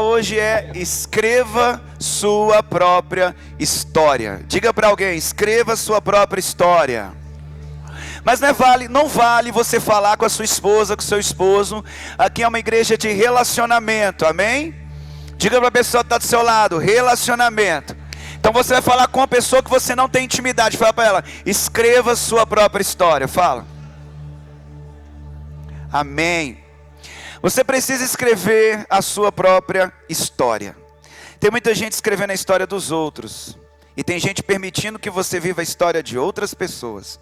Hoje é escreva sua própria história. Diga para alguém, escreva sua própria história. Mas não vale você falar com a sua esposa, com o seu esposo. Aqui é uma igreja de relacionamento, amém? Diga para a pessoa que está do seu lado, relacionamento. Então você vai falar com uma pessoa que você não tem intimidade. Fala para ela, escreva sua própria história. Fala. Amém. Você precisa escrever a sua própria história. Tem muita gente escrevendo a história dos outros. E tem gente permitindo que você viva a história de outras pessoas.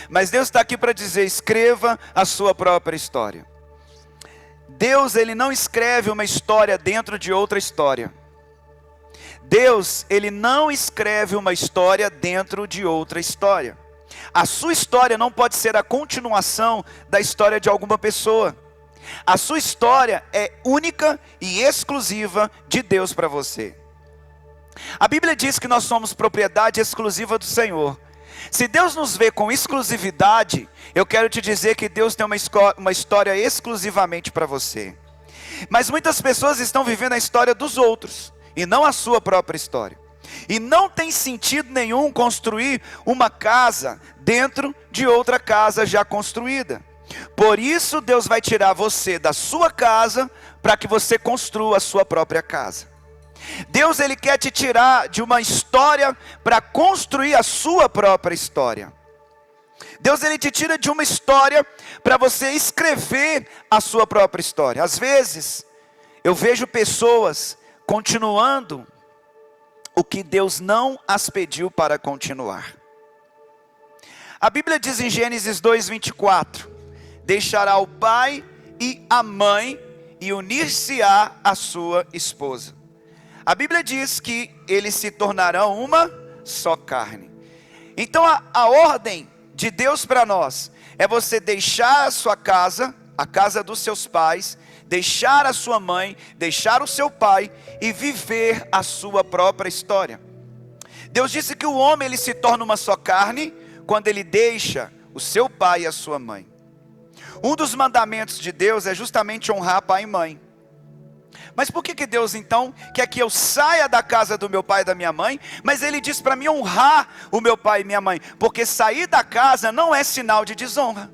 Mas Deus está aqui para dizer, escreva a sua própria história. Deus, Ele não escreve uma história dentro de outra história. Deus, Ele não escreve uma história dentro de outra história. A sua história não pode ser a continuação da história de alguma pessoa. A sua história é única e exclusiva de Deus para você. A Bíblia diz que nós somos propriedade exclusiva do Senhor. Se Deus nos vê com exclusividade, eu quero te dizer que Deus tem uma história exclusivamente para você. Mas muitas pessoas estão vivendo a história dos outros e não a sua própria história. E não tem sentido nenhum construir uma casa dentro de outra casa já construída. Por isso Deus vai tirar você da sua casa para que você construa a sua própria casa. Deus, Ele quer te tirar de uma história para construir a sua própria história. Deus, Ele te tira de uma história para você escrever a sua própria história. Às vezes eu vejo pessoas continuando o que Deus não as pediu para continuar. A Bíblia diz em Gênesis 2:24, deixará o pai e a mãe e unir-se-á a sua esposa. A Bíblia diz que eles se tornarão uma só carne. Então a ordem de Deus para nós é você deixar a sua casa, a casa dos seus pais, deixar a sua mãe, deixar o seu pai e viver a sua própria história. Deus disse que o homem ele se torna uma só carne quando ele deixa o seu pai e a sua mãe. Um dos mandamentos de Deus é justamente honrar pai e mãe. Mas por que Deus então quer que eu saia da casa do meu pai e da minha mãe? Mas Ele diz para mim honrar o meu pai e minha mãe. Porque sair da casa não é sinal de desonra.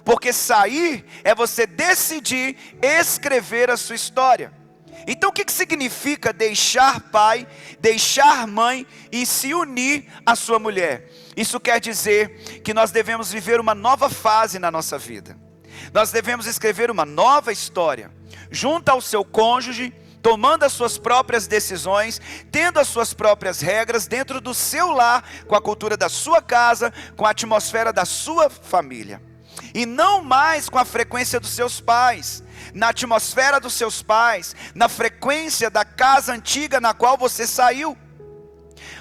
Porque sair é você decidir escrever a sua história. Então o que significa deixar pai, deixar mãe e se unir à sua mulher? Isso quer dizer que nós devemos viver uma nova fase na nossa vida. Nós devemos escrever uma nova história, junto ao seu cônjuge, tomando as suas próprias decisões, tendo as suas próprias regras dentro do seu lar, com a cultura da sua casa, com a atmosfera da sua família. E não mais com a frequência dos seus pais, na atmosfera dos seus pais, na frequência da casa antiga na qual você saiu.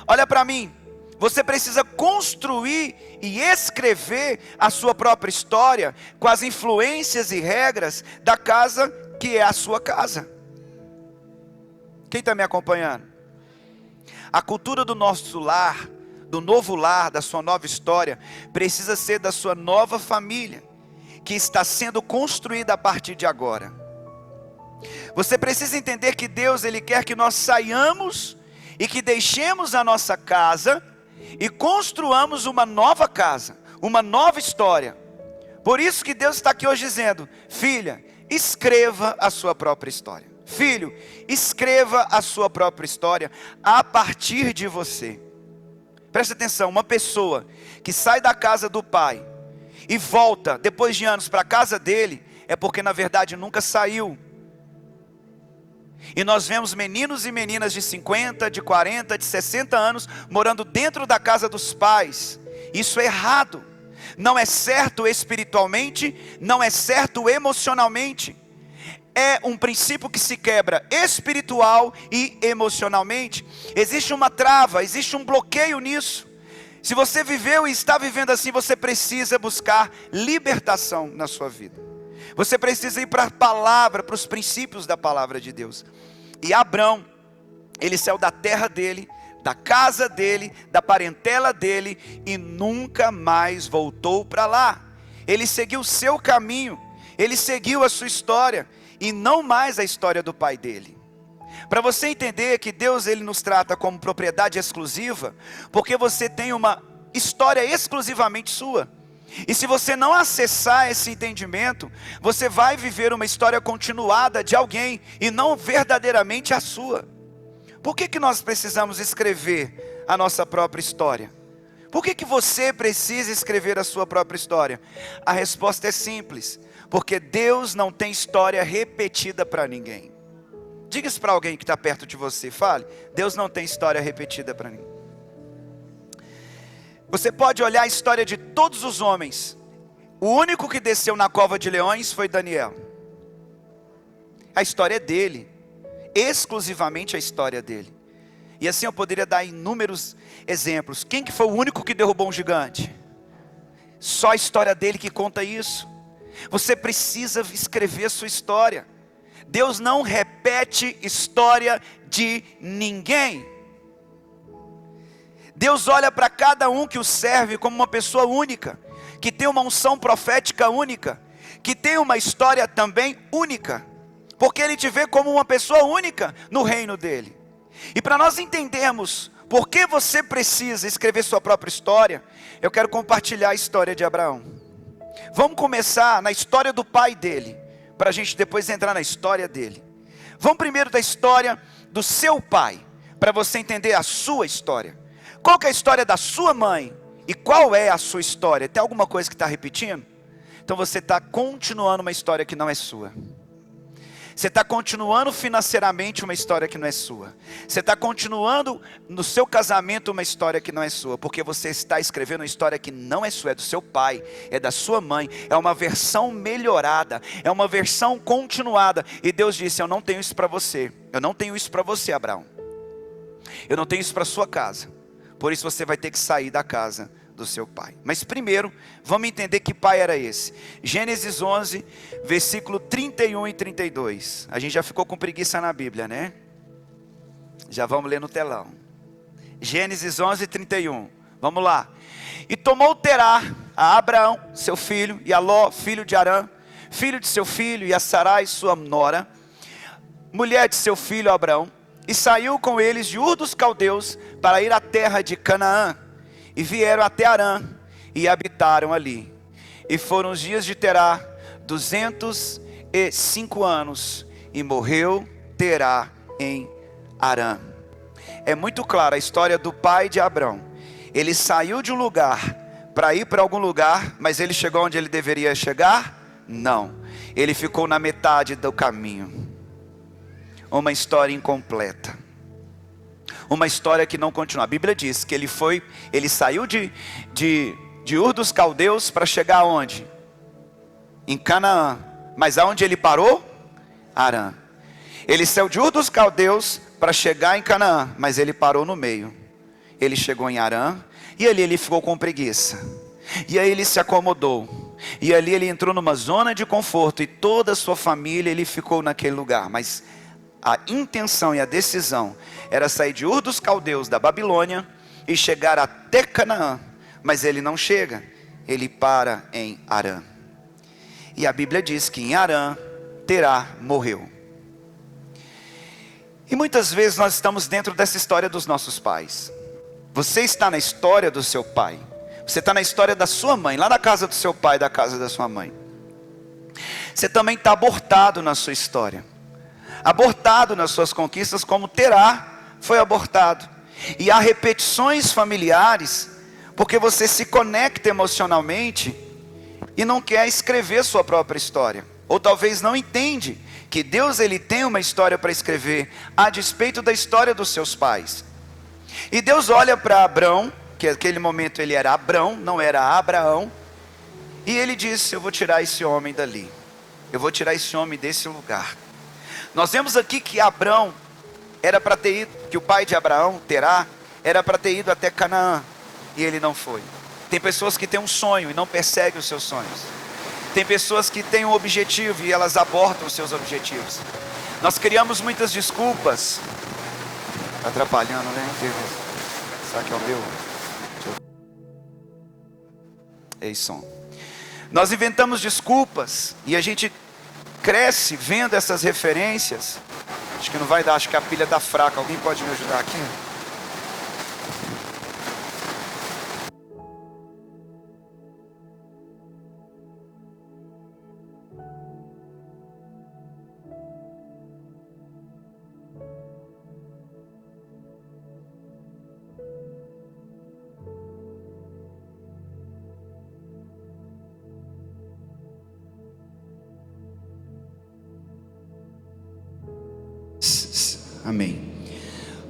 Olha para mim, você precisa construir e escrever a sua própria história com as influências e regras da casa que é a sua casa. Quem está me acompanhando? A cultura do nosso lar, do novo lar, da sua nova história, precisa ser da sua nova família, que está sendo construída a partir de agora. Você precisa entender que Deus, Ele quer que nós saiamos e que deixemos a nossa casa e construamos uma nova casa, uma nova história. Por isso que Deus está aqui hoje dizendo, filha, escreva a sua própria história. Filho, escreva a sua própria história a partir de você. Presta atenção, uma pessoa que sai da casa do pai e volta depois de anos para a casa dele, é porque na verdade nunca saiu. E nós vemos meninos e meninas de 50, de 40, de 60 anos morando dentro da casa dos pais. Isso é errado. Não é certo espiritualmente, não é certo emocionalmente. É um princípio que se quebra espiritual e emocionalmente. Existe uma trava, existe um bloqueio nisso. Se você viveu e está vivendo assim, você precisa buscar libertação na sua vida. Você precisa ir para a palavra, para os princípios da palavra de Deus. E Abrão, ele saiu da terra dele, da casa dele, da parentela dele, e nunca mais voltou para lá. Ele seguiu o seu caminho, ele seguiu a sua história. e não mais a história do pai dele. Para você entender que Deus ele nos trata como propriedade exclusiva, porque você tem uma história exclusivamente sua. E se você não acessar esse entendimento, você vai viver uma história continuada de alguém e não verdadeiramente a sua. Por que nós precisamos escrever a nossa própria história? Por que você precisa escrever a sua própria história? A resposta é simples, porque Deus não tem história repetida para ninguém. Diga isso para alguém que está perto de você, fale, Deus não tem história repetida para ninguém. Você pode olhar a história de todos os homens, o único que desceu na cova de leões foi Daniel. A história é dele, exclusivamente a história dele. E assim eu poderia dar inúmeros exemplos. Quem que foi o único que derrubou um gigante? Só a história dele que conta isso. Você precisa escrever a sua história. Deus não repete história de ninguém. Deus olha para cada um que o serve como uma pessoa única, que tem uma unção profética única, que tem uma história também única, porque Ele te vê como uma pessoa única no reino dEle. E para nós entendermos por que você precisa escrever sua própria história, eu quero compartilhar a história de Abraão. Vamos começar na história do pai dele, para a gente depois entrar na história dele. Vamos primeiro da história do seu pai, para você entender a sua história. Qual que é a história da sua mãe? E qual é a sua história? Tem alguma coisa que está repetindo? Então você está continuando uma história que não é sua. Você está continuando financeiramente uma história que não é sua. Você está continuando no seu casamento uma história que não é sua. Porque você está escrevendo uma história que não é sua. É do seu pai, é da sua mãe. É uma versão melhorada. É uma versão continuada. E Deus disse, eu não tenho isso para você. Eu não tenho isso para você, Abraão. Eu não tenho isso para sua casa. Por isso você vai ter que sair da casa do seu pai. Mas primeiro, vamos entender que pai era esse. Gênesis 11, versículo 31 e 32. A gente já ficou com preguiça na Bíblia, né? Já vamos ler no telão. Gênesis 11, 31. Vamos lá. E tomou Terá a Abraão, seu filho, e a Ló, filho de Arã, filho de seu filho, e a Sarai, sua nora, mulher de seu filho Abraão, e saiu com eles de Ur dos Caldeus para ir à terra de Canaã. E vieram até Arã e habitaram ali. E foram os dias de Terá 205 anos. E morreu Terá em Arã. É muito clara a história do pai de Abrão. Ele saiu de um lugar para ir para algum lugar, mas ele chegou onde ele deveria chegar? Não. Ele ficou na metade do caminho. Uma história incompleta. Uma história que não continua. A Bíblia diz que ele saiu de Ur dos Caldeus para chegar aonde? Em Canaã. Mas aonde ele parou? Arã. Ele saiu de Ur dos Caldeus para chegar em Canaã, mas ele parou no meio. Ele chegou em Arã e ali ele ficou com preguiça. E aí ele se acomodou. E ali ele entrou numa zona de conforto e toda a sua família ele ficou naquele lugar. Mas a intenção e a decisão era sair de Ur dos Caldeus, da Babilônia, e chegar até Canaã. Mas ele não chega, ele para em Arã. E a Bíblia diz que em Arã, Terá morreu. E muitas vezes nós estamos dentro dessa história dos nossos pais. Você está na história do seu pai. Você está na história da sua mãe, lá na casa do seu pai, da casa da sua mãe. Você também está abortado na sua história. Abortado nas suas conquistas, como Terá foi abortado. E há repetições familiares, porque você se conecta emocionalmente e não quer escrever sua própria história. Ou talvez não entende que Deus ele tem uma história para escrever, a despeito da história dos seus pais. E Deus olha para Abrão, que naquele momento ele era Abrão, não era Abraão. E ele disse, eu vou tirar esse homem dali. Eu vou tirar esse homem desse lugar. Nós vemos aqui que Abrão era para ter ido, que o pai de Abraão, Terá, era para ter ido até Canaã, e ele não foi. Tem pessoas que têm um sonho e não perseguem os seus sonhos. Tem pessoas que têm um objetivo e elas abortam os seus objetivos. Nós criamos muitas desculpas. Está atrapalhando, né? Será que é o meu? Ei, som. Nós inventamos desculpas e a gente cresce vendo essas referências. Acho que não vai dar, acho que a pilha está fraca. Alguém pode me ajudar aqui? Amém.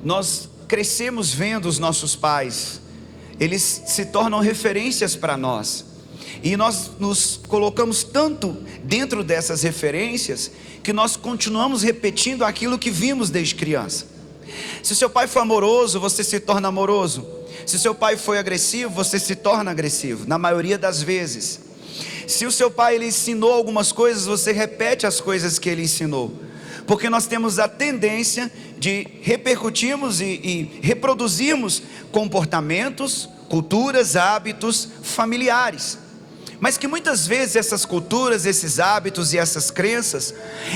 Nós crescemos vendo os nossos pais, eles se tornam referências para nós, e nós nos colocamos tanto dentro dessas referências, que nós continuamos repetindo aquilo que vimos desde criança. Se seu pai foi amoroso, você se torna amoroso. Se seu pai foi agressivo, você se torna agressivo, na maioria das vezes. Se o seu pai ele ensinou algumas coisas, você repete as coisas que ele ensinou, porque nós temos a tendência de repercutirmos e reproduzirmos comportamentos, culturas, hábitos familiares, mas que muitas vezes essas culturas, esses hábitos e essas crenças,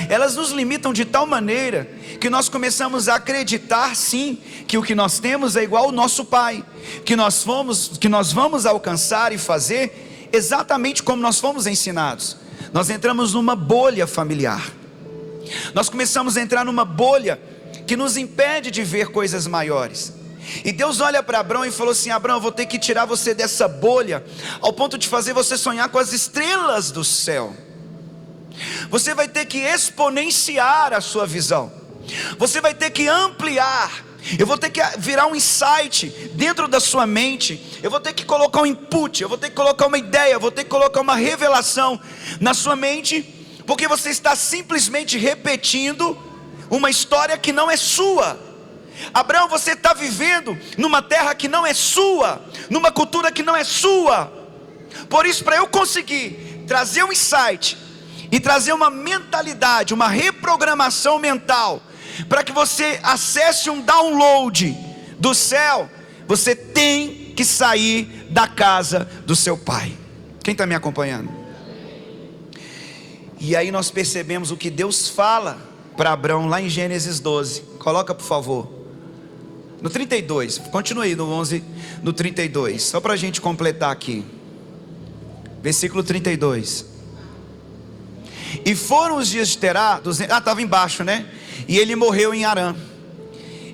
elas nos limitam de tal maneira, que nós começamos a acreditar sim, que o que nós temos é igual ao nosso pai, que nós vamos alcançar e fazer exatamente como nós fomos ensinados. Nós entramos numa bolha familiar, nós começamos a entrar numa bolha que nos impede de ver coisas maiores. E Deus olha para Abraão e falou assim: Abraão, eu vou ter que tirar você dessa bolha, ao ponto de fazer você sonhar com as estrelas do céu. Você vai ter que exponenciar a sua visão, você vai ter que ampliar. Eu vou ter que virar um insight dentro da sua mente, eu vou ter que colocar um input, eu vou ter que colocar uma ideia, eu vou ter que colocar uma revelação na sua mente, porque você está simplesmente repetindo uma história que não é sua. Abraão, você está vivendo numa terra que não é sua, numa cultura que não é sua. Por isso, para eu conseguir trazer um insight e trazer uma mentalidade, uma reprogramação mental, para que você acesse um download do céu, você tem que sair da casa do seu pai. Quem está me acompanhando? E aí nós percebemos o que Deus fala para Abraão lá em Gênesis 12. Coloca por favor no 32, continue aí no 11, no 32, só para a gente completar aqui, versículo 32. E foram os dias de Terá, estava embaixo, né? E ele morreu em Harã.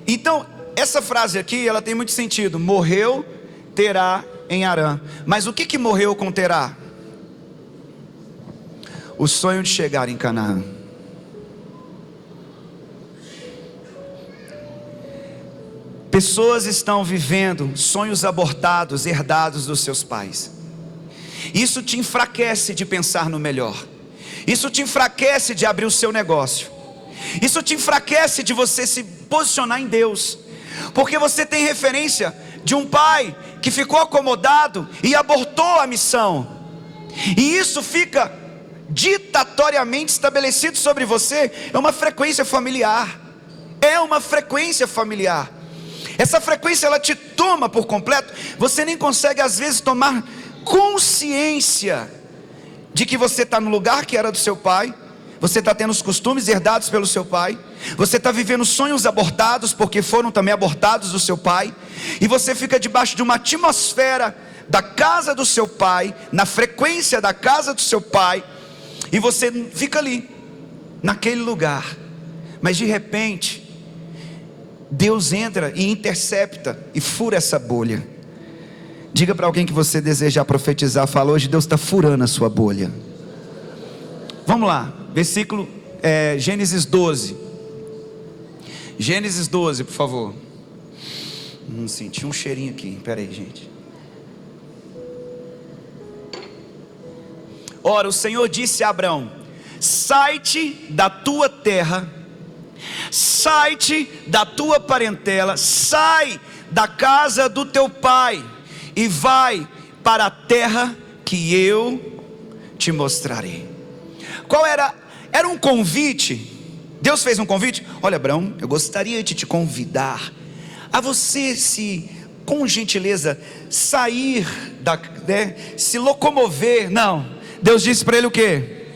Então essa frase aqui, ela tem muito sentido. Morreu Terá em Harã. Mas o que morreu com Terá? O sonho de chegar em Canaã. Pessoas estão vivendo sonhos abortados, herdados dos seus pais. Isso te enfraquece de pensar no melhor. Isso te enfraquece de abrir o seu negócio. Isso te enfraquece de você se posicionar em Deus, porque você tem referência de um pai que ficou acomodado e abortou a missão. E isso fica ditatoriamente estabelecido sobre você. É uma frequência familiar. É uma frequência familiar. Essa frequência ela te toma por completo. Você nem consegue às vezes tomar consciência de que você está no lugar que era do seu pai. Você está tendo os costumes herdados pelo seu pai. Você está vivendo sonhos abortados, porque foram também abortados do seu pai. E você fica debaixo de uma atmosfera da casa do seu pai, na frequência da casa do seu pai. E você fica ali, naquele lugar. Mas de repente Deus entra e intercepta e fura essa bolha. Diga para alguém que você deseja profetizar, fala: hoje Deus está furando a sua bolha. Vamos lá, versículo Gênesis 12. Gênesis 12, por favor. Senti um cheirinho aqui, espera aí, gente. Ora, o Senhor disse a Abraão: sai-te da tua terra, sai-te da tua parentela, sai da casa do teu pai e vai para a terra que eu te mostrarei. Qual era? Era um convite. Deus fez um convite. Olha, Abraão, eu gostaria de te convidar a você com gentileza, sair se locomover. Não, Deus disse para ele o quê?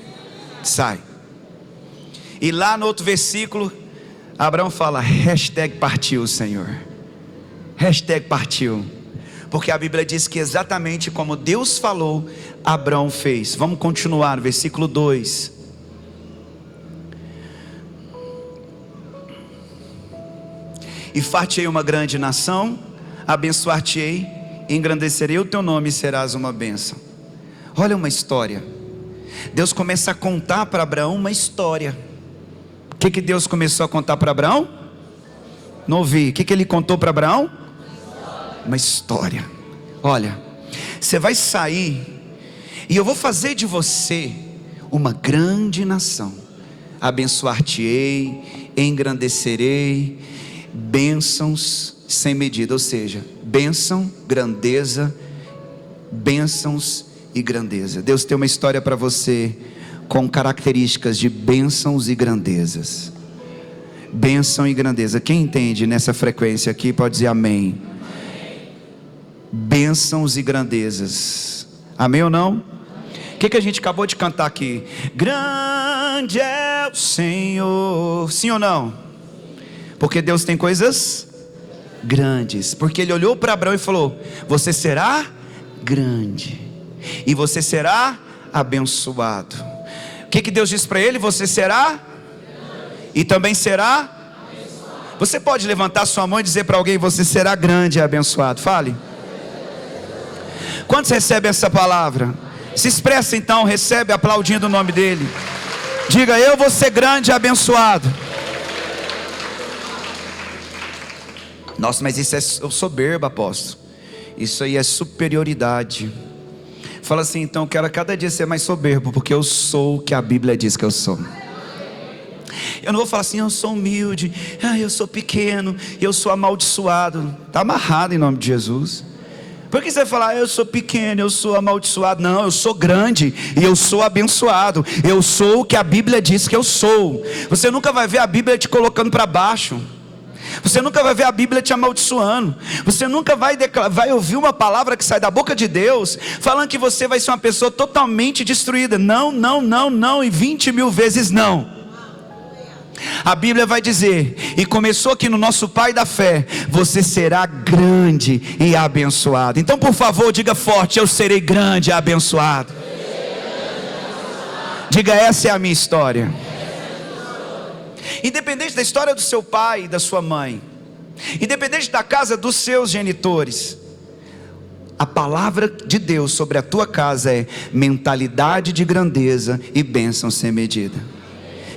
Sai. E lá no outro versículo, Abraão fala, hashtag partiu, Senhor. Hashtag partiu. Porque a Bíblia diz que exatamente como Deus falou, Abraão fez. Vamos continuar no versículo 2. E far-te-ei uma grande nação, abençoar-te-ei, engrandecerei o teu nome e serás uma bênção. Olha uma história. Deus começa a contar para Abraão uma história. O que Deus começou a contar para Abraão? Não ouvi. O que ele contou para Abraão? Uma história. Olha, você vai sair e eu vou fazer de você uma grande nação. Abençoar-te-ei, engrandecerei, bênçãos sem medida. Ou seja, bênção, grandeza, bênçãos e grandeza. Deus tem uma história para você com características de bênçãos e grandezas. Bênção e grandeza. Quem entende nessa frequência aqui pode dizer amém. Bênçãos e grandezas. Amém ou não? O que a gente acabou de cantar aqui? Grande é o Senhor. Sim ou não? Porque Deus tem coisas grandes. Porque Ele olhou para Abraão e falou: você será grande e você será abençoado. O que Deus disse para ele? Você será e também será. Você pode levantar sua mão e dizer para alguém: você será grande e abençoado. Fale. Quantos recebem essa palavra? Se expressa então, recebe aplaudindo o nome dele. Diga: eu vou ser grande e abençoado. Nossa, mas isso é soberba, apóstolo. Isso aí é superioridade. Fala assim, então, quero a cada dia ser mais soberbo, porque eu sou o que a Bíblia diz que eu sou. Eu não vou falar assim, eu sou humilde, eu sou pequeno, eu sou amaldiçoado. Está amarrado em nome de Jesus. Por que você vai falar, eu sou pequeno, eu sou amaldiçoado? Não, eu sou grande e eu sou abençoado. Eu sou o que a Bíblia diz que eu sou. Você nunca vai ver a Bíblia te colocando para baixo. Você nunca vai ver a Bíblia te amaldiçoando. Você nunca vai ouvir uma palavra que sai da boca de Deus falando que você vai ser uma pessoa totalmente destruída. Não, não, não, não, e 20 mil vezes não. A Bíblia vai dizer, e começou aqui no nosso Pai da Fé: você será grande e abençoado. Então por favor diga forte: eu serei grande e abençoado. Diga: essa é a minha história. Independente da história do seu pai e da sua mãe, independente da casa dos seus genitores, a palavra de Deus sobre a tua casa é mentalidade de grandeza e bênção sem medida.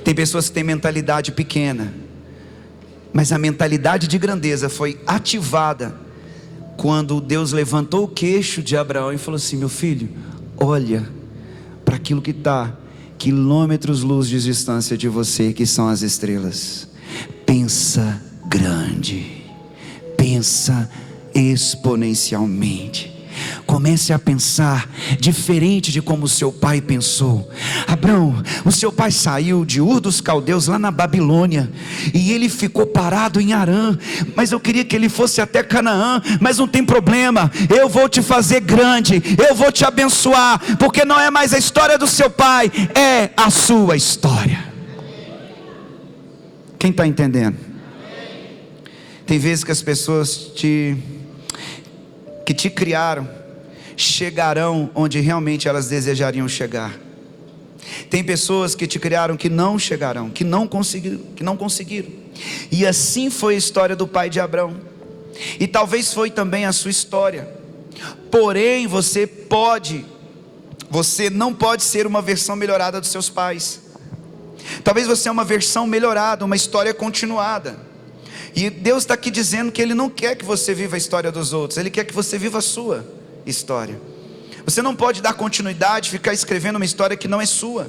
Tem pessoas que têm mentalidade pequena, mas a mentalidade de grandeza foi ativada quando Deus levantou o queixo de Abraão e falou assim: meu filho, olha para aquilo que está quilômetros luz de distância de você, que são as estrelas. Pensa grande, pensa exponencialmente. Comece a pensar diferente de como o seu pai pensou. Abraão, o seu pai saiu de Ur dos Caldeus lá na Babilônia, e ele ficou parado em Harã, mas eu queria que ele fosse até Canaã. Mas não tem problema, eu vou te fazer grande, eu vou te abençoar, porque não é mais a história do seu pai, é a sua história. Quem está entendendo? Tem vezes que as pessoas que te criaram chegarão onde realmente elas desejariam chegar. Tem pessoas que te criaram que não chegarão, que não conseguiram. E assim foi a história do pai de Abraão. E talvez foi também a sua história. Porém, você não pode ser uma versão melhorada dos seus pais. Talvez você é uma versão melhorada, uma história continuada. E Deus está aqui dizendo que Ele não quer que você viva a história dos outros, Ele quer que você viva a sua história. Você não pode dar continuidade, ficar escrevendo uma história que não é sua.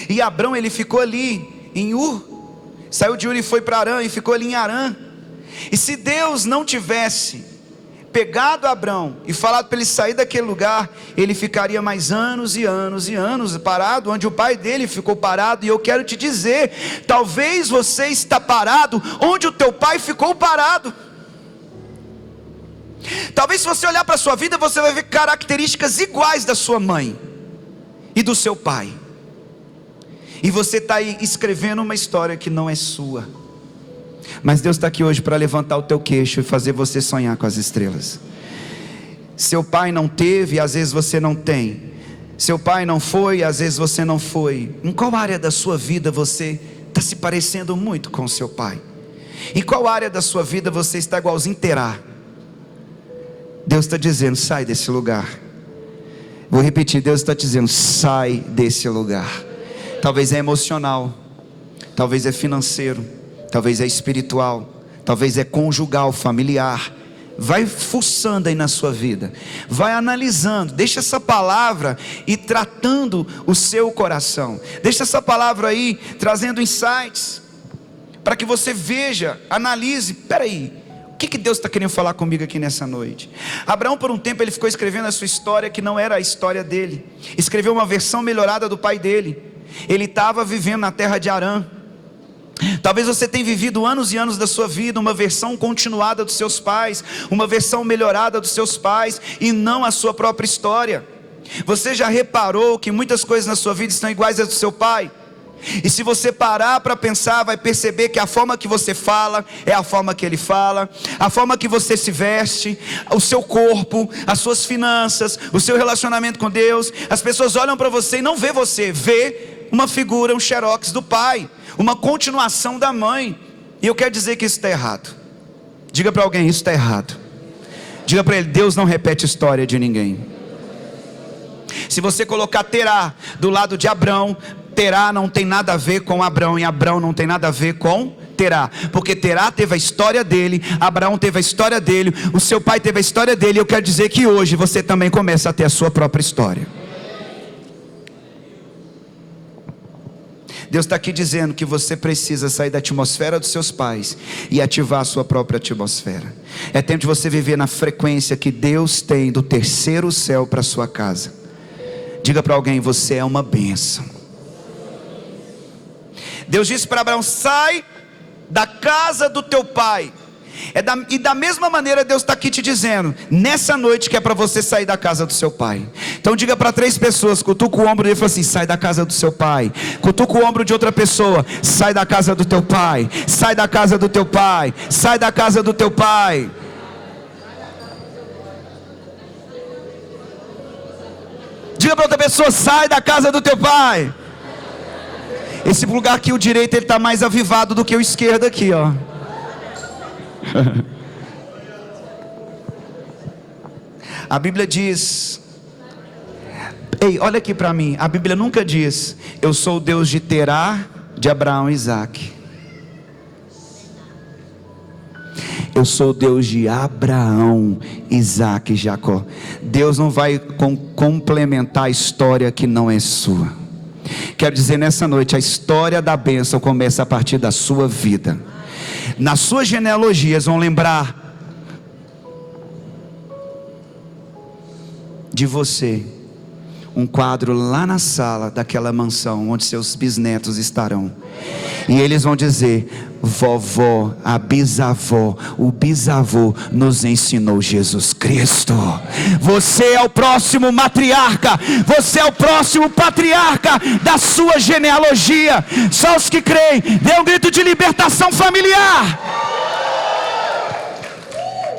E Abrão, ele ficou ali em Ur, saiu de Ur e foi para Harã, e ficou ali em Harã. E se Deus não tivesse pegado Abrão e falado para ele sair daquele lugar, ele ficaria mais anos e anos e anos parado, onde o pai dele ficou parado. E eu quero te dizer, talvez você está parado onde o teu pai ficou parado. Talvez se você olhar para a sua vida, você vai ver características iguais da sua mãe e do seu pai. E você está aí escrevendo uma história que não é sua. Mas Deus está aqui hoje para levantar o teu queixo e fazer você sonhar com as estrelas. Seu pai não teve, às vezes você não tem. Seu pai não foi, às vezes você não foi. Em qual área da sua vida você está se parecendo muito com seu pai? Em qual área da sua vida você está igualzinho Terá? Deus está dizendo, sai desse lugar. Vou repetir, Deus está dizendo, sai desse lugar. Talvez é emocional, talvez é financeiro, talvez é espiritual, talvez é conjugal, familiar. Vai fuçando aí na sua vida, vai analisando, deixa essa palavra ir tratando o seu coração, deixa essa palavra aí trazendo insights, para que você veja, analise, peraí, o que Deus está querendo falar comigo aqui nessa noite? Abraão por um tempo ele ficou escrevendo a sua história que não era a história dele, escreveu uma versão melhorada do pai dele. Ele estava vivendo na terra de Harã. Talvez você tenha vivido anos e anos da sua vida uma versão continuada dos seus pais, uma versão melhorada dos seus pais, e não a sua própria história. Você já reparou que muitas coisas na sua vida estão iguais às do seu pai? E se você parar para pensar, vai perceber que a forma que você fala é a forma que ele fala, a forma que você se veste, o seu corpo, as suas finanças, o seu relacionamento com Deus. As pessoas olham para você e não vê você, vê uma figura, um xerox do pai, uma continuação da mãe. E eu quero dizer que isso está errado. Diga para alguém, isso está errado. Diga para ele, Deus não repete história de ninguém. Se você colocar Terá do lado de Abrão, Terá não tem nada a ver com Abrão, e Abrão não tem nada a ver com Terá, porque Terá teve a história dele, Abraão teve a história dele, o seu pai teve a história dele. Eu quero dizer que hoje você também começa a ter a sua própria história. Deus está aqui dizendo que você precisa sair da atmosfera dos seus pais e ativar a sua própria atmosfera. É tempo de você viver na frequência que Deus tem do terceiro céu para a sua casa. Diga para alguém, você é uma bênção. Deus disse para Abraão, sai da casa do teu pai. E da mesma maneira Deus está aqui te dizendo, nessa noite, que é para você sair da casa do seu pai. Então diga para 3 pessoas, cutuca o ombro dele e fala assim, sai da casa do seu pai. Cutuca o ombro de outra pessoa, sai da casa do teu pai. Sai da casa do teu pai. Sai da casa do teu pai. Diga para outra pessoa, sai da casa do teu pai. Esse lugar aqui, o direito, ele está mais avivado do que o esquerdo aqui, ó. A Bíblia diz, ei, olha aqui para mim, a Bíblia nunca diz, eu sou o Deus de Terá, de Abraão e Isaac. Eu sou o Deus de Abraão, Isaac e Jacó. Deus não vai complementar a história que não é sua. Quero dizer nessa noite, a história da bênção começa a partir da sua vida. Nas suas genealogias vão lembrar de você, um quadro lá na sala daquela mansão onde seus bisnetos estarão. E eles vão dizer, vovó, a bisavó, o bisavô nos ensinou Jesus Cristo. Você é o próximo matriarca, você é o próximo patriarca da sua genealogia. Só os que creem, dê um grito de libertação familiar.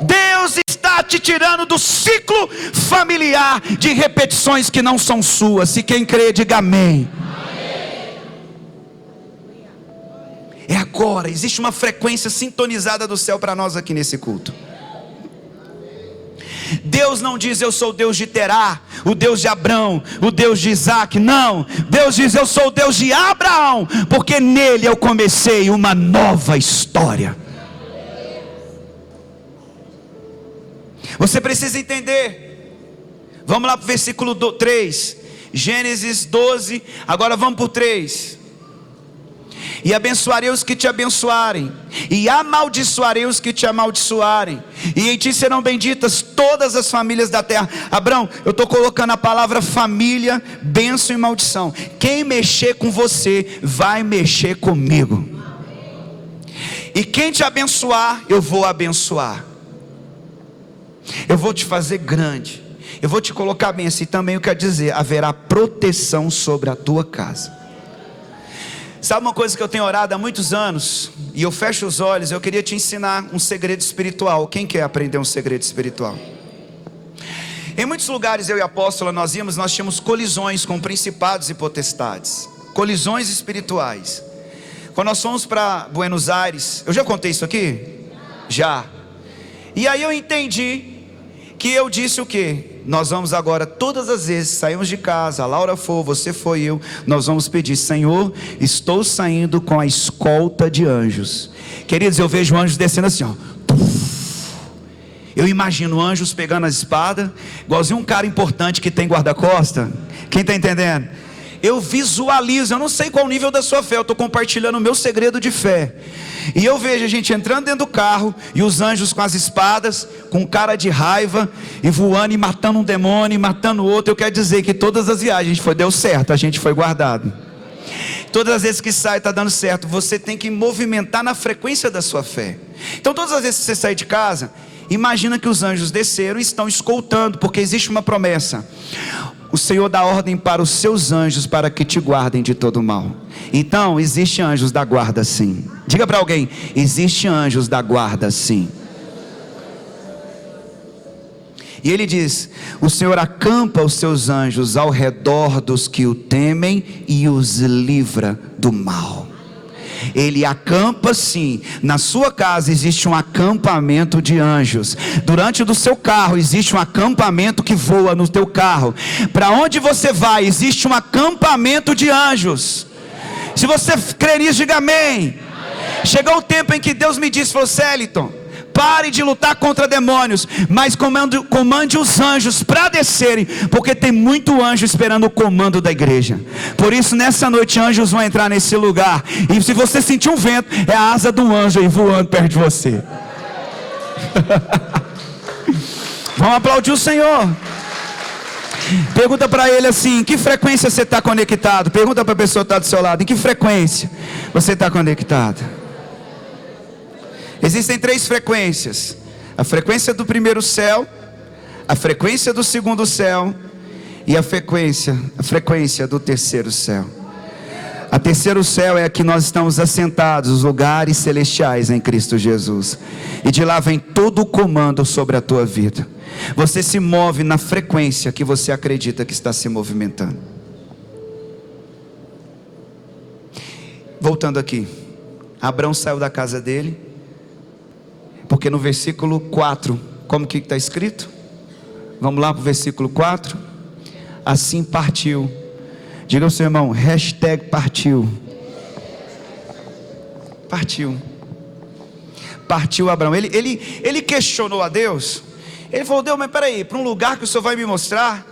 Deus está te tirando do ciclo familiar de repetições que não são suas. Se quem crê, diga amém. É agora, existe uma frequência sintonizada do céu para nós aqui nesse culto. Deus não diz eu sou o Deus de Terá, o Deus de Abrão, o Deus de Isaac, não. Deus diz eu sou o Deus de Abraão, porque nele eu comecei uma nova história. Você precisa entender. Vamos lá para o versículo 3, Gênesis 12, agora vamos para o 3. E abençoarei os que te abençoarem, e amaldiçoarei os que te amaldiçoarem, e em ti serão benditas todas as famílias da terra. Abraão, eu estou colocando a palavra família, bênção e maldição. Quem mexer com você, vai mexer comigo. E quem te abençoar, eu vou abençoar. Eu vou te fazer grande, eu vou te colocar bênção. E também eu quero dizer, haverá proteção sobre a tua casa. Sabe uma coisa que eu tenho orado há muitos anos, e eu fecho os olhos, eu queria te ensinar um segredo espiritual. Quem quer aprender um segredo espiritual? Em muitos lugares eu e a apóstola nós tínhamos colisões com principados e potestades, colisões espirituais. Quando nós fomos para Buenos Aires, eu já contei isso aqui? Já. E aí eu entendi que eu disse o quê? Nós vamos agora, todas as vezes saímos de casa, a Laura foi, você foi, eu, nós vamos pedir: Senhor, estou saindo com a escolta de anjos. Queridos, eu vejo anjos descendo assim, ó. Eu imagino anjos pegando as espadas, igualzinho um cara importante que tem guarda-costa. Quem está entendendo? Eu visualizo, eu não sei qual o nível da sua fé, eu estou compartilhando o meu segredo de fé. E eu vejo a gente entrando dentro do carro, e os anjos com as espadas, com cara de raiva, e voando e matando um demônio, e matando outro. Eu quero dizer que todas as viagens deu certo, a gente foi guardado. Todas as vezes que sai está dando certo. Você tem que movimentar na frequência da sua fé. Então todas as vezes que você sai de casa, imagina que os anjos desceram e estão escoltando, porque existe uma promessa: o Senhor dá ordem para os seus anjos para que te guardem de todo mal. Então, existe anjos da guarda sim. Diga para alguém: existe anjos da guarda sim. E ele diz: o Senhor acampa os seus anjos ao redor dos que o temem e os livra do mal. Ele acampa sim. Na sua casa existe um acampamento de anjos. Durante do seu carro existe um acampamento que voa no teu carro. Para onde você vai existe um acampamento de anjos. Se você crer nisso, diga amém. Chegou o tempo em que Deus me disse: falou, Celiton, pare de lutar contra demônios, mas comande os anjos para descerem, porque tem muito anjo esperando o comando da igreja. Por isso nessa noite anjos vão entrar nesse lugar, e se você sentir um vento, é a asa de um anjo aí voando perto de você. Vamos aplaudir o Senhor. Pergunta para ele assim: em que frequência você está conectado? Pergunta para a pessoa que está do seu lado: em que frequência você está conectado? Existem 3 frequências: a frequência do primeiro céu, a frequência do segundo céu e a frequência do terceiro céu. A terceiro céu é a que nós estamos assentados, os lugares celestiais em Cristo Jesus. E de lá vem todo o comando sobre a tua vida. Você se move na frequência que você acredita que está se movimentando. Voltando aqui, Abrão saiu da casa dele, porque no versículo 4, como que está escrito? Vamos lá para o versículo 4. Assim partiu. Diga ao seu irmão: hashtag partiu. Partiu. Partiu Abraão. Ele questionou a Deus. Ele falou: Deus, mas peraí, para um lugar que o Senhor vai me mostrar.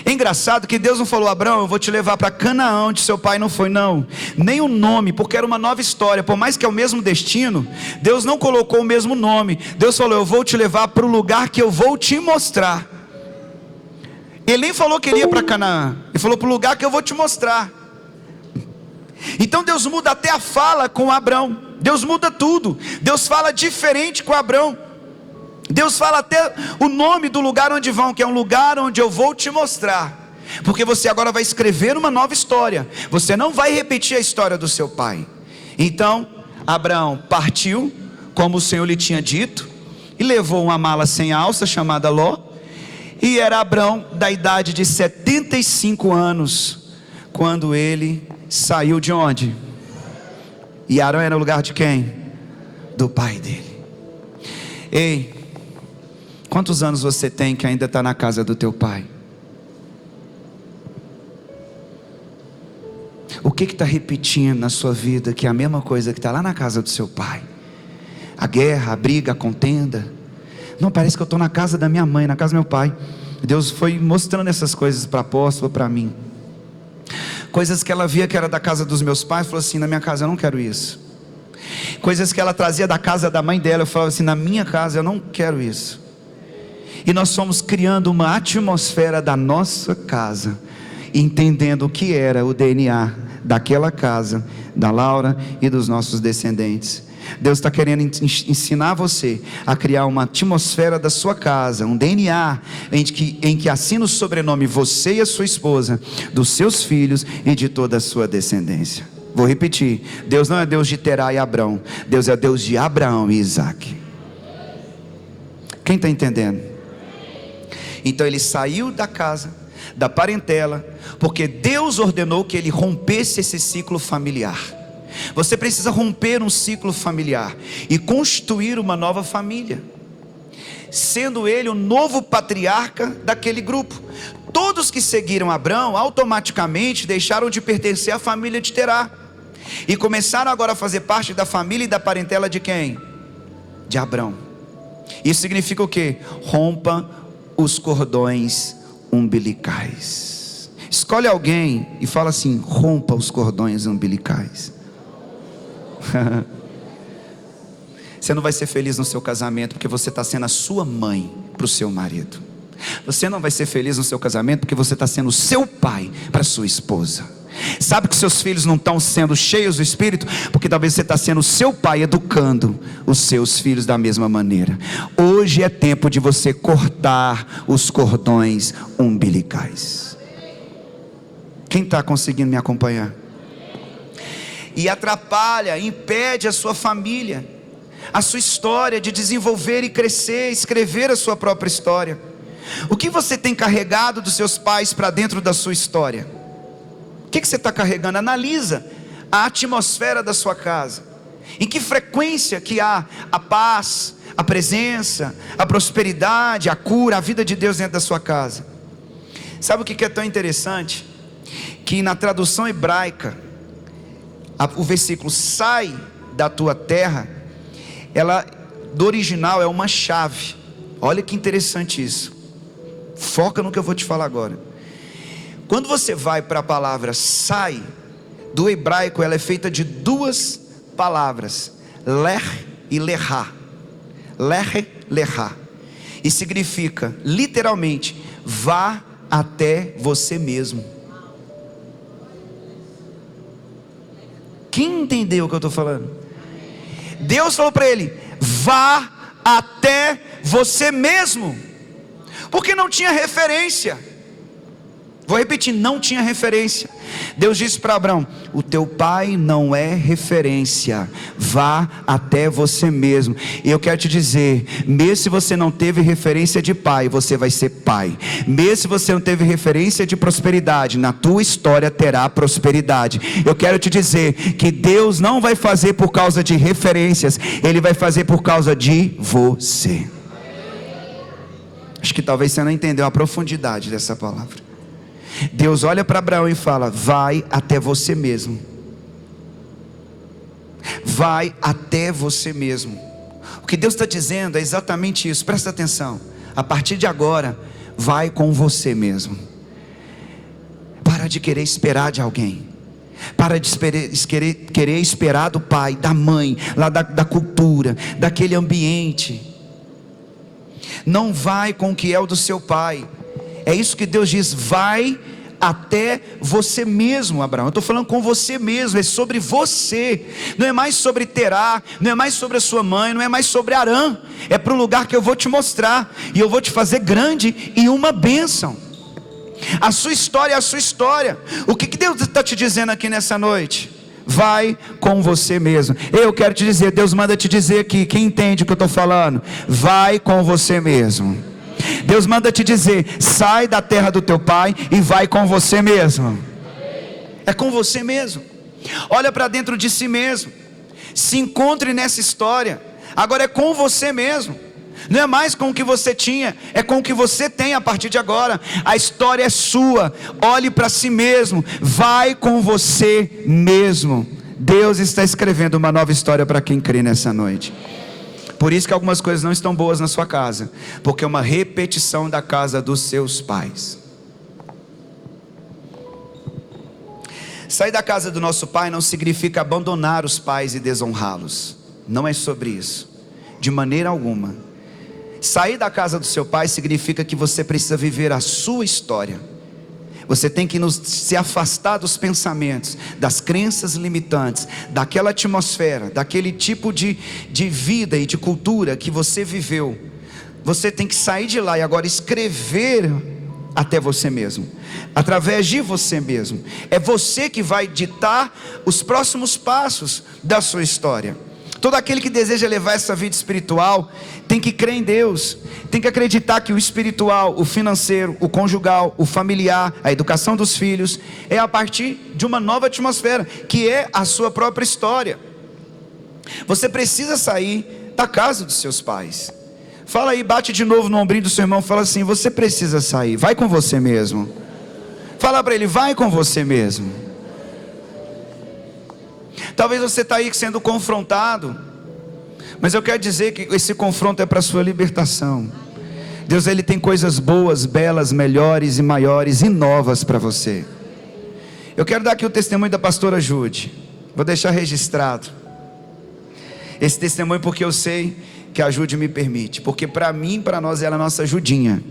É engraçado que Deus não falou: Abraão, eu vou te levar para Canaã, onde seu pai não foi. Não, nem o nome, porque era uma nova história. Por mais que é o mesmo destino, Deus não colocou o mesmo nome. Deus falou: eu vou te levar para o lugar que eu vou te mostrar. Ele nem falou que ele ia para Canaã, ele falou: para o lugar que eu vou te mostrar. Então Deus muda até a fala com Abrão. Deus muda tudo. Deus fala diferente com Abrão. Deus fala até o nome do lugar onde vão, que é um lugar onde eu vou te mostrar. Porque você agora vai escrever uma nova história. Você não vai repetir a história do seu pai. Então Abraão partiu, como o Senhor lhe tinha dito, e levou uma mala sem alça chamada Ló. E era Abrão da idade de 75 anos quando ele saiu de onde? E Arão era o lugar de quem? Do pai dele. Ei, quantos anos você tem que ainda está na casa do teu pai? O que está repetindo na sua vida que é a mesma coisa que está lá na casa do seu pai? A guerra, a briga, a contenda. Não, parece que eu estou na casa da minha mãe, na casa do meu pai. Deus foi mostrando essas coisas para a apóstola, para mim. Coisas que ela via que era da casa dos meus pais, falou assim: na minha casa eu não quero isso. Coisas que ela trazia da casa da mãe dela, eu falava assim: na minha casa eu não quero isso. E nós fomos criando uma atmosfera da nossa casa, entendendo o que era o DNA daquela casa, da Laura e dos nossos descendentes. Deus está querendo ensinar você a criar uma atmosfera da sua casa, um DNA em que assina o sobrenome você e a sua esposa, dos seus filhos e de toda a sua descendência. Vou repetir: Deus não é Deus de Terá e Abrão, Deus é Deus de Abraão e Isaac. Quem está entendendo? Então ele saiu da casa, da parentela, porque Deus ordenou que ele rompesse esse ciclo familiar. Você precisa romper um ciclo familiar e construir uma nova família, sendo ele o novo patriarca daquele grupo. Todos que seguiram Abrão automaticamente deixaram de pertencer à família de Terá e começaram agora a fazer parte da família e da parentela de quem? De Abrão. Isso significa o quê? Rompa os cordões umbilicais. Escolhe alguém e fala assim: rompa os cordões umbilicais. Você não vai ser feliz no seu casamento porque você está sendo a sua mãe para o seu marido. Você não vai ser feliz no seu casamento porque você está sendo o seu pai para a sua esposa. Sabe que seus filhos não estão sendo cheios do Espírito porque talvez você está sendo o seu pai educando os seus filhos da mesma maneira. Hoje é tempo de você cortar os cordões umbilicais. Quem está conseguindo me acompanhar? E atrapalha, impede a sua família, a sua história de desenvolver e crescer, escrever a sua própria história. O que você tem carregado dos seus pais para dentro da sua história? O que você está carregando? Analisa a atmosfera da sua casa. Em que frequência que há a paz, a presença, a prosperidade, a cura, a vida de Deus dentro da sua casa? Sabe o que é tão interessante? Que na tradução hebraica, o versículo sai da tua terra, ela do original é uma chave. Olha que interessante isso. Foca no que eu vou te falar agora. Quando você vai para a palavra sai, do hebraico ela é feita de duas palavras, ler e lerá. Ler, lerá. E significa literalmente: vá até você mesmo. Quem entendeu o que eu estou falando? Deus falou para ele: vá até você mesmo, porque não tinha referência. Vou repetir: não tinha referência. Deus disse para Abraão: o teu pai não é referência, vá até você mesmo. E eu quero te dizer, mesmo se você não teve referência de pai, você vai ser pai. Mesmo se você não teve referência de prosperidade, na tua história terá prosperidade. Eu quero te dizer que Deus não vai fazer por causa de referências, Ele vai fazer por causa de você. Acho que talvez você não entendeu a profundidade dessa palavra. Deus olha para Abraão e fala: vai até você mesmo. Vai até você mesmo. O que Deus está dizendo é exatamente isso. Presta atenção. A partir de agora, vai com você mesmo. Para de querer esperar de alguém. Para de querer esperar do pai, da mãe, lá da cultura, daquele ambiente. Não vai com o que é o do seu pai. É isso que Deus diz: vai até você mesmo, Abraão. Eu estou falando com você mesmo, é sobre você. Não é mais sobre Terá, não é mais sobre a sua mãe, não é mais sobre Arã. É para o lugar que eu vou te mostrar, e eu vou te fazer grande e uma bênção. A sua história é a sua história. O que Deus está te dizendo aqui nessa noite? Vai com você mesmo. Eu quero te dizer, Deus manda te dizer aqui, quem entende o que eu estou falando? Vai com você mesmo. Deus manda te dizer: sai da terra do teu pai e vai com você mesmo. É com você mesmo. Olha para dentro de si mesmo. Se encontre nessa história. Agora é com você mesmo. Não é mais com o que você tinha, é com o que você tem a partir de agora. A história é sua. Olhe para si mesmo. Vai com você mesmo. Deus está escrevendo uma nova história para quem crê nessa noite. Por isso que algumas coisas não estão boas na sua casa, porque é uma repetição da casa dos seus pais. Sair da casa do nosso pai não significa abandonar os pais e desonrá-los. Não é sobre isso, de maneira alguma. Sair da casa do seu pai significa que você precisa viver a sua história. Você tem que se afastar dos pensamentos, das crenças limitantes, daquela atmosfera, daquele tipo de vida e de cultura que você viveu. Você tem que sair de lá e agora escrever até você mesmo, através de você mesmo. É você que vai ditar os próximos passos da sua história. Todo aquele que deseja levar essa vida espiritual tem que crer em Deus, tem que acreditar que o espiritual, o financeiro, o conjugal, o familiar, a educação dos filhos é a partir de uma nova atmosfera, que é a sua própria história. Você precisa sair da casa dos seus pais. Fala aí, bate de novo no ombrinho do seu irmão, fala assim: você precisa sair, vai com você mesmo. Fala para ele: vai com você mesmo. Talvez você está aí sendo confrontado, mas eu quero dizer que esse confronto é para a sua libertação. Deus, Ele tem coisas boas, belas, melhores e maiores e novas para você. Eu quero dar aqui o testemunho da pastora Jude. Vou deixar registrado esse testemunho, porque eu sei que a Jude me permite, porque para mim, para nós, ela é a nossa Judinha,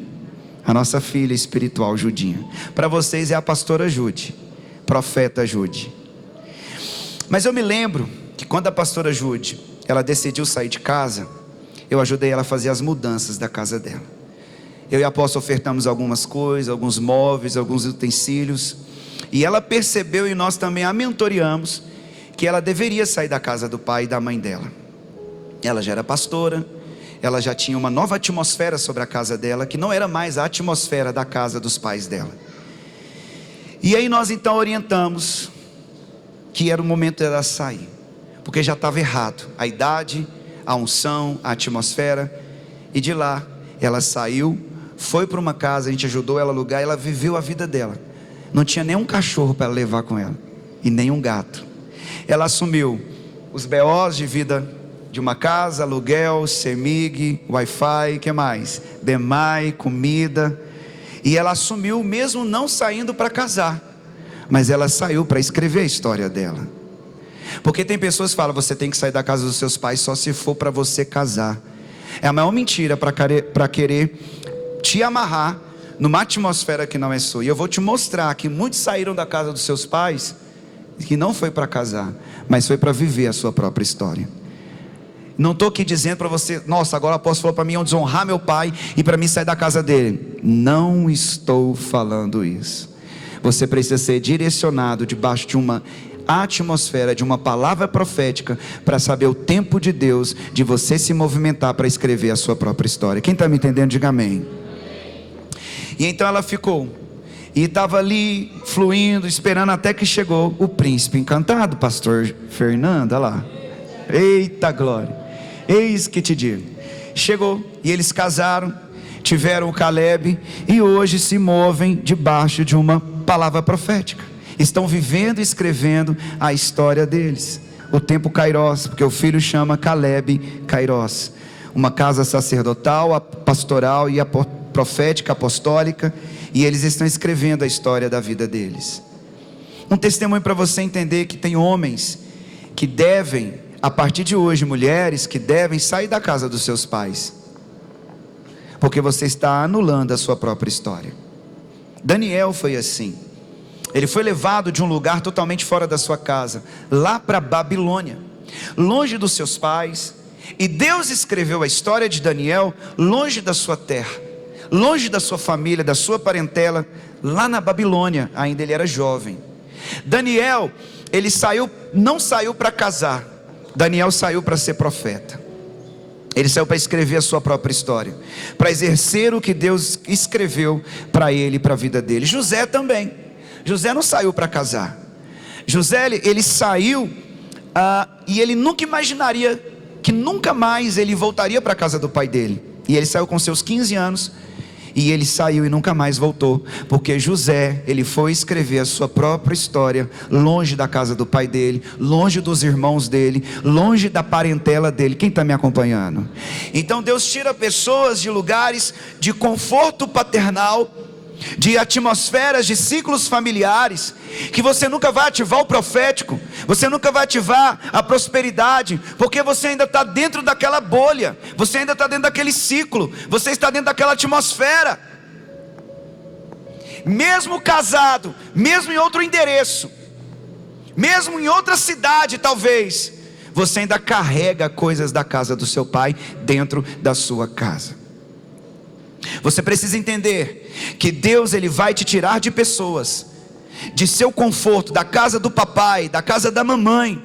a nossa filha espiritual Judinha. Para vocês é a pastora Jude, profeta Jude. Mas eu me lembro que quando a pastora Jude, ela decidiu sair de casa, eu ajudei ela a fazer as mudanças da casa dela. Eu e a apóstola ofertamos algumas coisas, alguns móveis, alguns utensílios, e ela percebeu, e nós também a mentoreamos, que ela deveria sair da casa do pai e da mãe dela. Ela já era pastora, ela já tinha uma nova atmosfera sobre a casa dela, que não era mais a atmosfera da casa dos pais dela. E aí nós então orientamos que era o momento dela sair, porque já estava errado a idade, a unção, a atmosfera. E de lá ela saiu, foi para uma casa, a gente ajudou ela a alugar, ela viveu a vida dela. Não tinha nenhum cachorro para levar com ela, e nenhum gato. Ela assumiu os BOs de vida de uma casa, aluguel, CEMIG, Wi-Fi, que mais? BEMAI, comida. E ela assumiu mesmo não saindo para casar, mas ela saiu para escrever a história dela. Porque tem pessoas que falam: você tem que sair da casa dos seus pais só se for para você casar. É a maior mentira para querer te amarrar numa atmosfera que não é sua. E eu vou te mostrar que muitos saíram da casa dos seus pais, que não foi para casar, mas foi para viver a sua própria história. Não estou aqui dizendo para você: nossa, agora o apóstolo falou para mim desonrar meu pai e para mim sair da casa dele. Não estou falando isso. Você precisa ser direcionado debaixo de uma atmosfera, de uma palavra profética, para saber o tempo de Deus, de você se movimentar para escrever a sua própria história. Quem está me entendendo, diga amém. E então ela ficou, e estava ali fluindo, esperando, até que chegou o príncipe encantado, pastor Fernando, olha lá. Eita glória. Eis que te digo, chegou, e eles casaram, tiveram o Caleb, e hoje se movem debaixo de uma palavra profética. Estão vivendo e escrevendo a história deles. O tempo Kairos, porque o filho chama Caleb Kairos. Uma casa sacerdotal, pastoral e profética, apostólica, e eles estão escrevendo a história da vida deles. Um testemunho para você entender que tem homens que devem, a partir de hoje, mulheres que devem sair da casa dos seus pais, porque você está anulando a sua própria história. Daniel foi assim. Ele foi levado de um lugar totalmente fora da sua casa, lá para Babilônia, longe dos seus pais. E Deus escreveu a história de Daniel longe da sua terra, longe da sua família, da sua parentela, lá na Babilônia. Ainda ele era jovem. Daniel, ele não saiu para casar. Daniel saiu para ser profeta. Ele saiu para escrever a sua própria história, para exercer o que Deus escreveu para ele e para a vida dele. José também. José não saiu para casar. José, ele saiu e ele nunca imaginaria que nunca mais ele voltaria para a casa do pai dele. E ele saiu com seus 15 anos, e ele saiu e nunca mais voltou, porque José, ele foi escrever a sua própria história, longe da casa do pai dele, longe dos irmãos dele, longe da parentela dele. Quem está me acompanhando? Então Deus tira pessoas de lugares de conforto paternal, de atmosferas, de ciclos familiares, que você nunca vai ativar o profético, você nunca vai ativar a prosperidade, porque você ainda está dentro daquela bolha, você ainda está dentro daquele ciclo, você está dentro daquela atmosfera. Mesmo casado, mesmo em outro endereço, mesmo em outra cidade talvez, você ainda carrega coisas da casa do seu pai dentro da sua casa. Você precisa entender que Deus, Ele vai te tirar de pessoas, de seu conforto, da casa do papai, da casa da mamãe,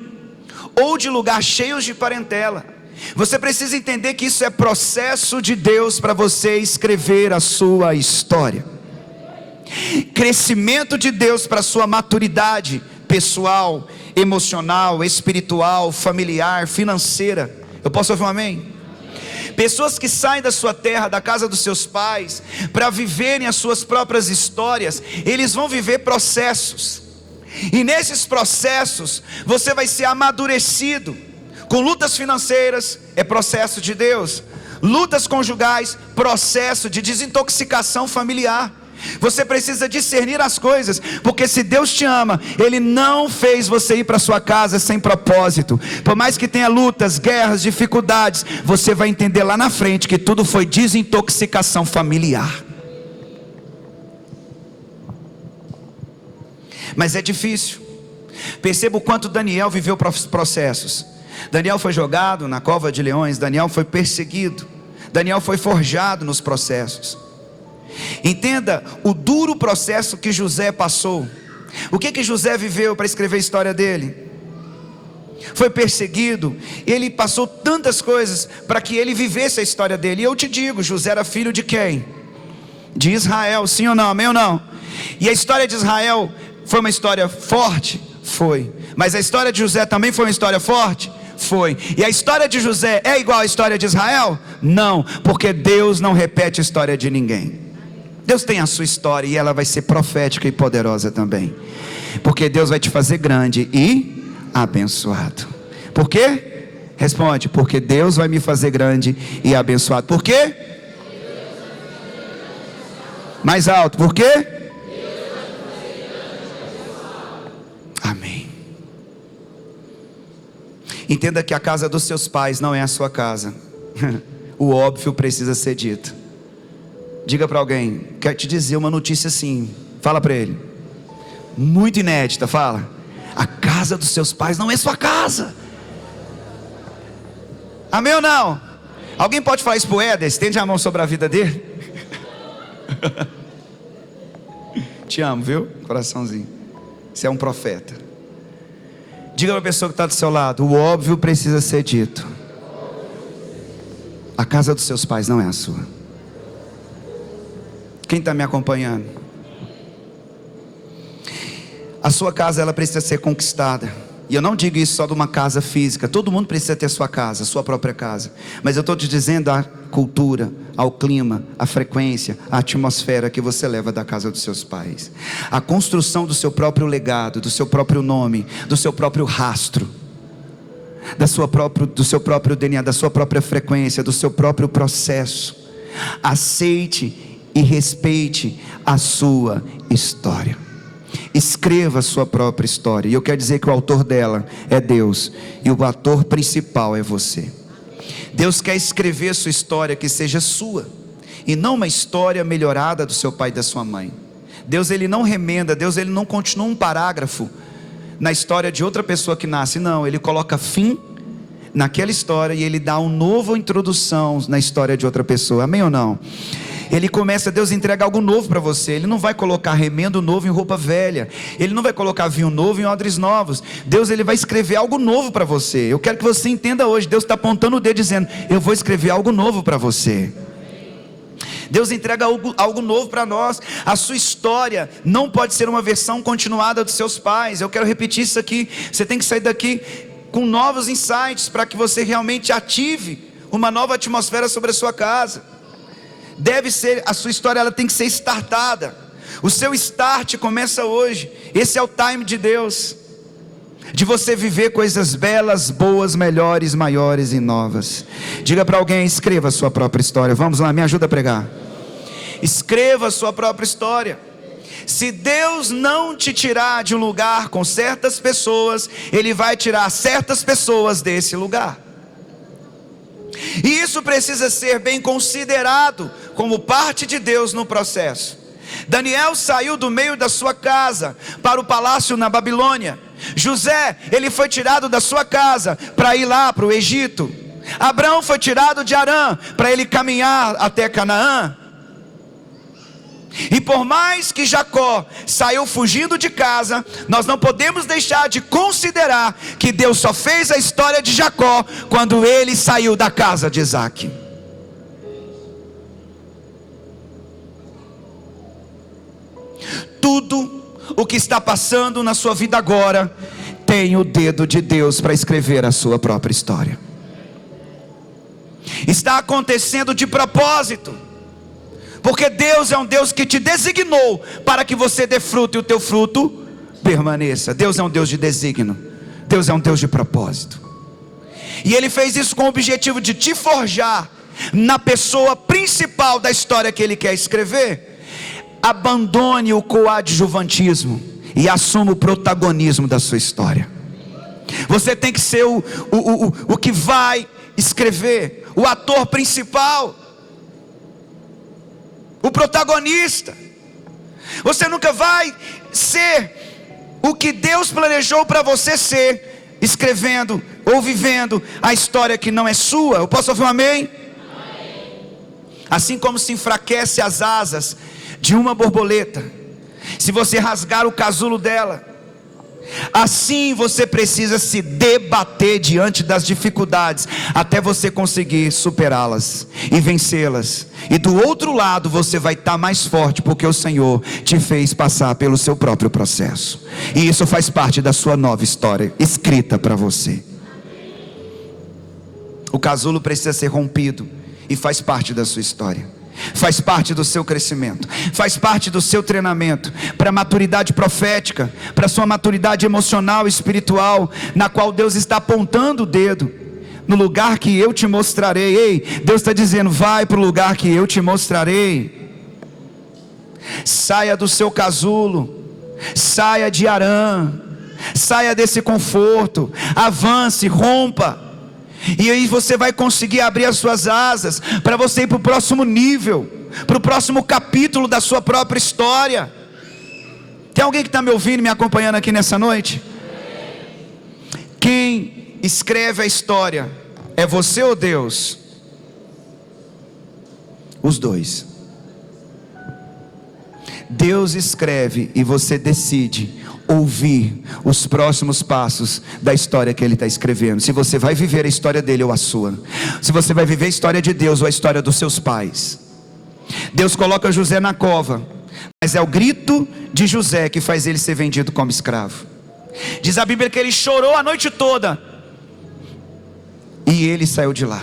ou de lugares cheios de parentela. Você precisa entender que isso é processo de Deus para você escrever a sua história. Crescimento de Deus para a sua maturidade pessoal, emocional, espiritual, familiar, financeira. Eu posso ouvir um amém? Pessoas que saem da sua terra, da casa dos seus pais, para viverem as suas próprias histórias, eles vão viver processos, e nesses processos, você vai ser amadurecido, com lutas financeiras, é processo de Deus, lutas conjugais, processo de desintoxicação familiar. Você precisa discernir as coisas, porque se Deus te ama, Ele não fez você ir para sua casa sem propósito. Por mais que tenha lutas, guerras, dificuldades, você vai entender lá na frente que tudo foi desintoxicação familiar. Mas é difícil. Perceba o quanto Daniel viveu processos. Daniel foi jogado na cova de leões, Daniel foi perseguido, Daniel foi forjado nos processos. Entenda o duro processo que José passou. O que José viveu para escrever a história dele? Foi perseguido, ele passou tantas coisas para que ele vivesse a história dele. E eu te digo, José era filho de quem? De Israel, sim ou não? Amém ou não? E a história de Israel foi uma história forte? Foi. Mas a história de José também foi uma história forte? Foi. E a história de José é igual à história de Israel? Não, porque Deus não repete a história de ninguém. Deus tem a sua história e ela vai ser profética e poderosa também, porque Deus vai te fazer grande e abençoado. Por quê? Responde: porque Deus vai me fazer grande e abençoado. Por quê? Mais alto: por quê? Amém. Entenda que a casa dos seus pais não é a sua casa. O óbvio precisa ser dito. Diga para alguém: quero te dizer uma notícia assim. Fala para ele, muito inédita. Fala: a casa dos seus pais não é sua casa. Amém ou não? Alguém pode falar isso para o Éder? Estende a mão sobre a vida dele. Te amo, viu? Coraçãozinho. Você é um profeta. Diga para a pessoa que está do seu lado: o óbvio precisa ser dito. A casa dos seus pais não é a sua. Quem está me acompanhando? A sua casa, ela precisa ser conquistada. E eu não digo isso só de uma casa física. Todo mundo precisa ter sua casa, sua própria casa. Mas eu estou te dizendo a cultura, ao clima, a frequência, a atmosfera que você leva da casa dos seus pais. A construção do seu próprio legado, do seu próprio nome, do seu próprio rastro, do seu próprio DNA, da sua própria frequência, do seu próprio processo. Aceite e respeite a sua história. Escreva a sua própria história. E eu quero dizer que o autor dela é Deus, e o ator principal é você. Deus quer escrever a sua história que seja sua, e não uma história melhorada do seu pai e da sua mãe. Deus, Ele não remenda, Deus, Ele não continua um parágrafo na história de outra pessoa que nasce. Não, Ele coloca fim naquela história e Ele dá uma nova introdução na história de outra pessoa. Amém ou não? Ele começa, Deus entrega algo novo para você. Ele não vai colocar remendo novo em roupa velha. Ele não vai colocar vinho novo em odres novos. Deus, Ele vai escrever algo novo para você. Eu quero que você entenda hoje. Deus está apontando o dedo dizendo: eu vou escrever algo novo para você. Deus entrega algo novo para nós. A sua história não pode ser uma versão continuada dos seus pais. Eu quero repetir isso aqui. Você tem que sair daqui com novos insights, para que você realmente ative uma nova atmosfera sobre a sua casa. Deve ser, a sua história, ela tem que ser startada. O seu start começa hoje. Esse é o time de Deus, de você viver coisas belas, boas, melhores, maiores e novas. Diga para alguém: escreva a sua própria história. Vamos lá, me ajuda a pregar. Escreva a sua própria história. Se Deus não te tirar de um lugar com certas pessoas, Ele vai tirar certas pessoas desse lugar. E isso precisa ser bem considerado como parte de Deus no processo. Daniel saiu do meio da sua casa para o palácio na Babilônia. José, ele foi tirado da sua casa para ir lá para o Egito. Abraão foi tirado de Harã para ele caminhar até Canaã. E por mais que Jacó saiu fugindo de casa, nós não podemos deixar de considerar que Deus só fez a história de Jacó quando ele saiu da casa de Isaac. Tudo o que está passando na sua vida agora tem o dedo de Deus para escrever a sua própria história. Está acontecendo de propósito, porque Deus é um Deus que te designou para que você dê fruto e o teu fruto permaneça. Deus é um Deus de desígnio, Deus é um Deus de propósito. E Ele fez isso com o objetivo de te forjar na pessoa principal da história que Ele quer escrever. Abandone o coadjuvantismo e assuma o protagonismo da sua história. Você tem que ser o que vai escrever, o ator principal, o protagonista. Você nunca vai ser o que Deus planejou para você ser, escrevendo ou vivendo a história que não é sua. Eu posso ouvir um amém? Assim como se enfraquece as asas de uma borboleta, se você rasgar o casulo dela, assim você precisa se debater diante das dificuldades, até você conseguir superá-las e vencê-las. E do outro lado você vai estar mais forte, porque o Senhor te fez passar pelo seu próprio processo. E isso faz parte da sua nova história, escrita para você. O casulo precisa ser rompido, e faz parte da sua história, faz parte do seu crescimento, faz parte do seu treinamento para a maturidade profética, para a sua maturidade emocional e espiritual, na qual Deus está apontando o dedo. No lugar que eu te mostrarei. Ei, Deus está dizendo: vai para o lugar que eu te mostrarei. Saia do seu casulo, saia de Arã, saia desse conforto, avance, rompa. E aí você vai conseguir abrir as suas asas para você ir para o próximo nível, para o próximo capítulo da sua própria história. Tem alguém que está me ouvindo, me acompanhando aqui nessa noite? Quem escreve a história é você ou Deus? Os dois. Deus escreve e você decide ouvir os próximos passos da história que Ele está escrevendo. Se você vai viver a história dele ou a sua, se você vai viver a história de Deus ou a história dos seus pais. Deus coloca José na cova, mas é o grito de José que faz ele ser vendido como escravo. Diz a Bíblia que ele chorou a noite toda e ele saiu de lá.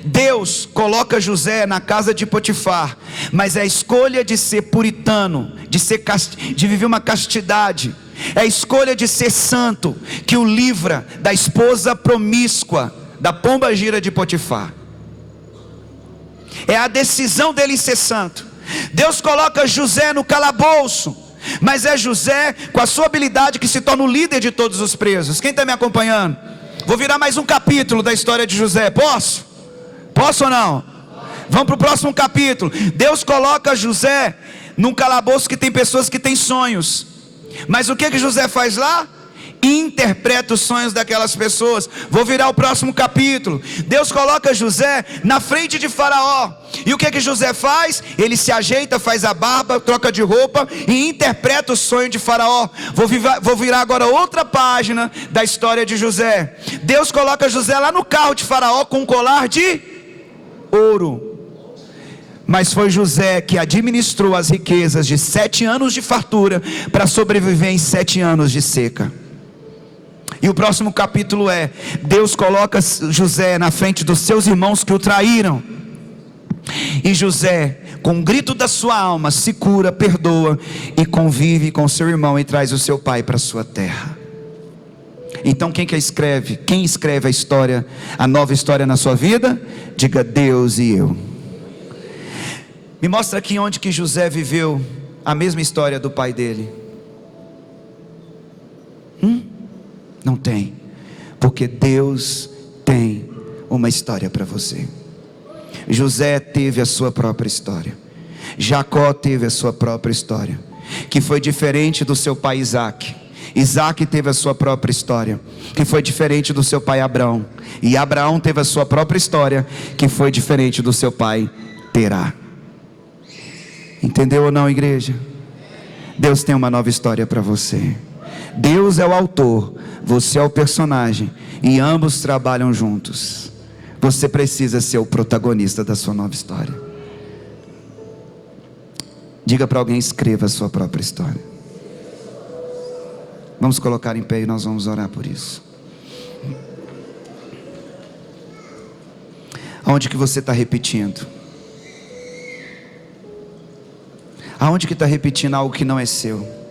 Deus coloca José na casa de Potifar, mas é a escolha de ser puritano, de viver uma castidade, é a escolha de ser santo, que o livra da esposa promíscua, da pombagira de Potifar. É a decisão dele em ser santo. Deus coloca José no calabouço, mas é José com a sua habilidade que se torna o líder de todos os presos. Quem está me acompanhando? Vou virar mais um capítulo da história de José, posso? Posso ou não? Vamos para o próximo capítulo. Deus coloca José num calabouço que tem pessoas que têm sonhos, mas o que José faz lá? Interpreta os sonhos daquelas pessoas. Vou virar o próximo capítulo. Deus coloca José na frente de Faraó, e o que José faz? Ele se ajeita, faz a barba, troca de roupa e interpreta o sonho de Faraó. Vou virar agora outra página da história de José. Deus coloca José lá no carro de Faraó com um colar de ouro, mas foi José que administrou as riquezas de 7 anos de fartura para sobreviver em 7 anos de seca. E o próximo capítulo é: Deus coloca José na frente dos seus irmãos que o traíram, e José, com um grito da sua alma, se cura, perdoa e convive com seu irmão e traz o seu pai para a sua terra. Então quem escreve a história, a nova história na sua vida? Diga: Deus e eu. Me mostra aqui onde que José viveu a mesma história do pai dele. Não tem, porque Deus tem uma história para você. José teve a sua própria história, Jacó teve a sua própria história, que foi diferente do seu pai Isaac. Isaac teve a sua própria história, que foi diferente do seu pai Abraão. E Abraão teve a sua própria história, que foi diferente do seu pai Terá. Entendeu ou não, igreja? Deus tem uma nova história para você. Deus é o autor, você é o personagem, e ambos trabalham juntos. Você precisa ser o protagonista da sua nova história. Diga para alguém: escreva a sua própria história. Vamos colocar em pé e nós vamos orar por isso. Aonde que você está repetindo? Aonde que está repetindo algo que não é seu?